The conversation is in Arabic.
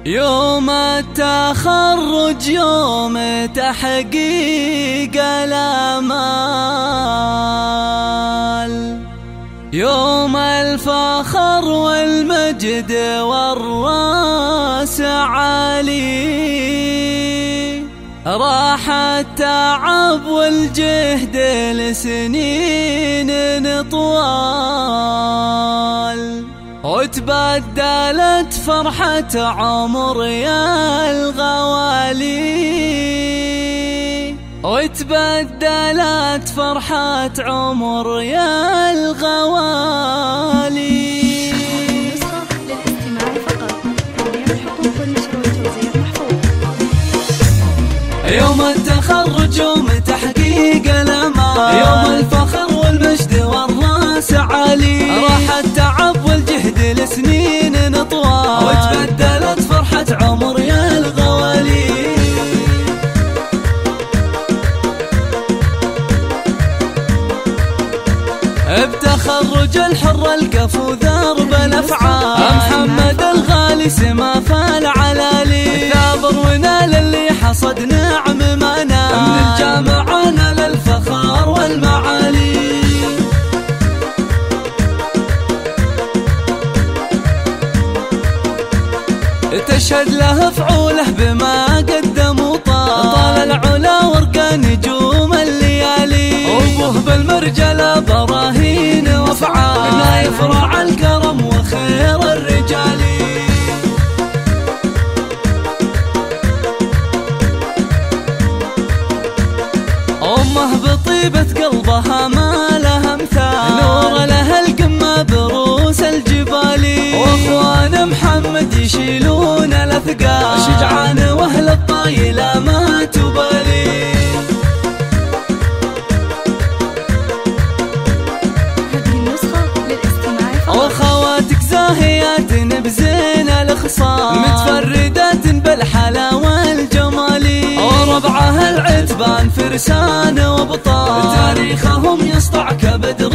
يوم التخرج يوم تحقيق الآمال، يوم الفخر والمجد والراس عالي، راح التعب والجهد لسنين طوال، وتبدلت فرحة عمر يا الغوالي، وتبدلت فرحة عمر يا الغوالي. للاستماع فقط. تابع الحقوق والنشر والتوزيع محفوظ. يوم التخرج يوم تحقيق الآمال، يوم الفخر والمجد والراس عالي، راح التعب والجهد لسنين طوال، وتبدلت فرحة عمر يا الغوالي. بتخرج الحر الكفو ذرب الأفعال، محمد الغالي سما فالعلالي، ثابر ونال اللي حصد نعم ما نال، من الجامعة نال الفخار والمعالي. تشهد له فعوله بما قدم وطال، العلا ورقى نجوم الليالي، وابوه بالمرجله براهين وافعال، لا يفرع الكرم وخير الرجال. امه بطيبه قلبها ما لها مثال، نور لها القمه بروس الجبال، واخوان محمد يشيلون الاثقال، شجعان واهل الطايله ما تبالي. هذه النسخة للاستماع فقط. وخواتك زاهيات بزين الخصال، متفردات بالحلا والجمال، وربعها العتبان فرسان وابطال، تاريخهم يسطع كبدر